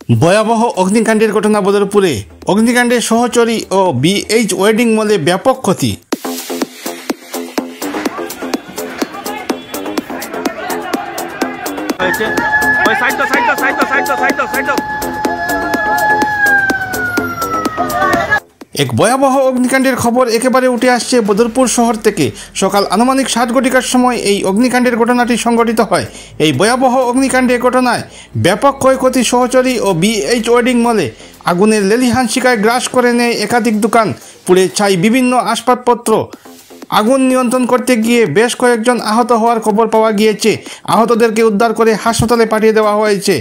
ভয়াবহ অগ্নিকাণ্ডের ঘটনা বদরপুরে। অগ্নিকাণ্ডে সহচরী ও বিএইচ ওয়েডিং মলে ব্যাপক ক্ষতি। এক ভয়াবহ অগ্নিকাণ্ডের খবর একেবারে উঠে আসছে বদরপুর শহর থেকে। সকাল আনুমানিক 7 ঘটিকার সময় এই অগ্নিকাণ্ডের ঘটনাটি সংঘটিত হয়। এই ভয়াবহ অগ্নিকাণ্ডের ঘটনায় ব্যাপক ক্ষয়ক্ষতি সহচরী ও বিএইচ ওয়েডিং মলে। আগুনের লেলিহান শিখায় গ্রাস করে নেয় একাধিক দোকান, পুড়ে ছাই বিভিন্ন আসবাবপত্র। আগুন নিয়ন্ত্রণ করতে গিয়ে বেশ কয়েকজন আহত হওয়ার খবর পাওয়া গিয়েছে। আহতদেরকে উদ্ধার করে হাসপাতালে পাঠিয়ে দেওয়া হয়েছে।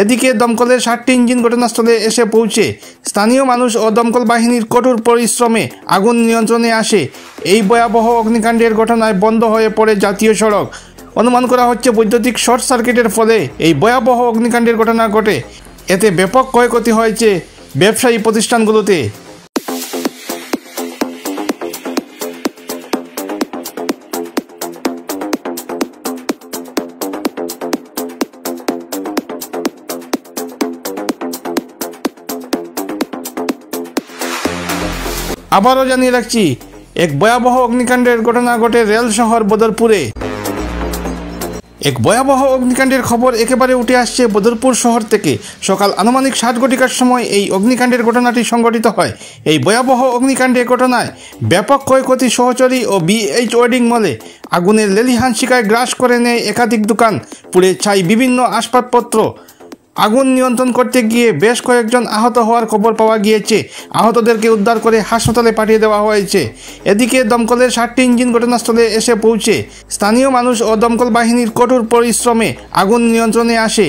এদিকে দমকলের 7টি ইঞ্জিন ঘটনাস্থলে এসে পৌঁছে। স্থানীয় মানুষ ও দমকল বাহিনীর কঠোর পরিশ্রমে আগুন নিয়ন্ত্রণে আসে। এই ভয়াবহ অগ্নিকাণ্ডের ঘটনায় বন্ধ হয়ে পড়ে জাতীয় সড়ক। অনুমান করা হচ্ছে বৈদ্যুতিক শর্ট সার্কিটের ফলে এই ভয়াবহ অগ্নিকাণ্ডের ঘটনা ঘটে। এতে ব্যাপক ক্ষয়ক্ষতি হয়েছে ব্যবসায়ী প্রতিষ্ঠানগুলোতে। আবারও জানিয়ে রাখছি, এক ভয়াবহ অগ্নিকাণ্ডের ঘটনা ঘটে রেল শহর বদরপুরে। এক ভয়াবহ অগ্নিকাণ্ডের খবর একেবারে উঠে আসছে বদরপুর শহর থেকে। সকাল আনুমানিক 7 ঘটিকার সময় এই অগ্নিকাণ্ডের ঘটনাটি সংঘটিত হয়। এই ভয়াবহ অগ্নিকাণ্ডের ঘটনায় ব্যাপক ক্ষয়ক্ষতি সহচরী ও বিএইচ ওয়েডিং মলে। আগুনের লেলিহান শিখায় গ্রাস করে নেয় একাধিক দোকান, পুড়ে ছাই বিভিন্ন আসবাবপত্র। আগুন নিয়ন্ত্রণ করতে গিয়ে বেশ কয়েকজন আহত হওয়ার খবর পাওয়া গিয়েছে। আহতদেরকে উদ্ধার করে হাসপাতালে পাঠিয়ে দেওয়া হয়েছে। এদিকে দমকলের 7টি ইঞ্জিন ঘটনাস্থলে এসে পৌঁছে। স্থানীয় মানুষ ও দমকল বাহিনীর কঠোর পরিশ্রমে আগুন নিয়ন্ত্রণে আসে।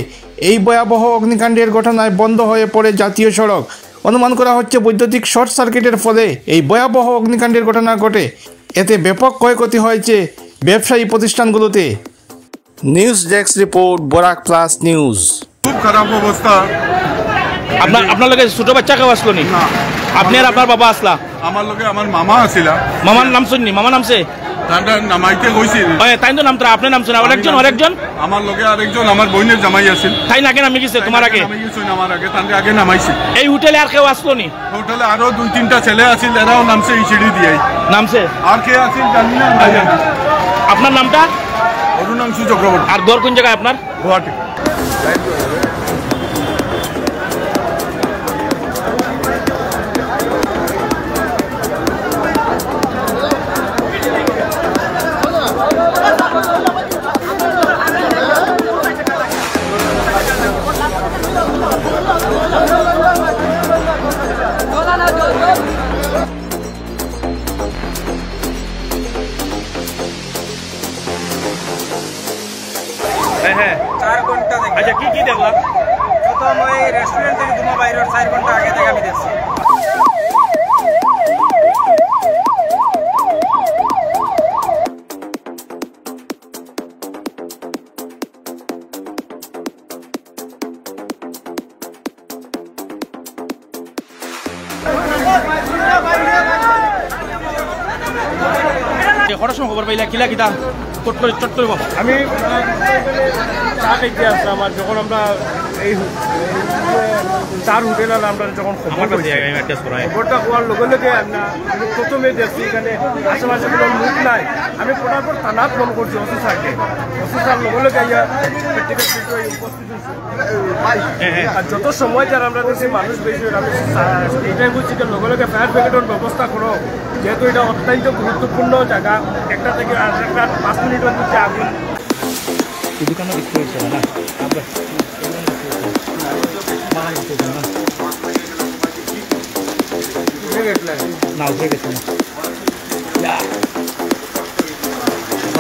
এই ভয়াবহ অগ্নিকাণ্ডের ঘটনায় বন্ধ হয়ে পড়ে জাতীয় সড়ক। অনুমান করা হচ্ছে বৈদ্যুতিক শর্ট সার্কিটের ফলে এই ভয়াবহ অগ্নিকাণ্ডের ঘটনা ঘটে। এতে ব্যাপক ক্ষয়ক্ষতি হয়েছে ব্যবসায়ী প্রতিষ্ঠানগুলোতে। News desk report, Barak plus news. খুব খারাপ অবস্থা। আপনার লগে ছোট বাচ্চা কেউ আসলো নি? আপনি আর আপনার বাবা আসলা? আমার লগে আমার মামা আছিল। মামার নাম শুননি? মামা নামছে নামাইতে কইছিল। তাই তো নামটা আপনার নাম শুনে আরেকজন আমার লগে আরেকজন আমার বোনের জামাই আছিল। তাই নাকি নামি গেছে তোমার আগে? আমার আগে তাকে আগে নামাইছে। এই হোটেলে আর কেউ আসলো নি? হোটেলে আরো 2-3টা ছেলে আছিল, এরাও নামছে এই সিঁড়ি দিয়ে। নামছে? আর কে আছিল জানি না। আপনার নামটা? অরুণাংশু চক্রবর্তী। আর ঘর কোন জায়গায় আপনার? গুয়াহাটি। হ্যাঁ 4 ঘন্টা দেখি। আচ্ছা, কি কি দেখলাম? প্রথম ওই রেস্টুরেন্ট থেকে তোমার বাইরের 4 ঘন্টা আগে থেকে আমি দেখছি। কটার সময় খবর পাইলা? কিলা কিতা চট করে বাবা। আমি চা খাইতে আসলাম। আমার যখন আমরা এই চার হোটেল আমরা যখন খবরটা হওয়ার লগে লগে আমি প্রথমে দেখছি এখানে আশেপাশে কোনো লোক নাই। আমি ফটাফট থানা ফোন করছি অফিসারকে। অফিসার লগে লগে উপস্থিত আর যত সময় যার আমরা দেখছি মানুষ বেশি। আমি এইটাই বলছি যে লগে লগে ফায়ার ব্রিগেডের ব্যবস্থা করো, যেহেতু এটা অত্যন্ত গুরুত্বপূর্ণ জায়গা। একটা থেকে আরেকটা 5 মিনিটের মধ্যে আগুন। দোকানে বিক্রি হয়েছে না? না উঠে গেছে না।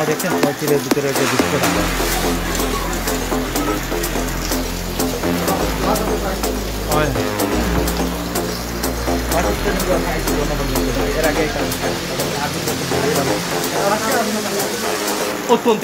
দেখছেন হয়েছিলের ভিতরে যে বিস্ফোরণ। এর আগে অত্যন্ত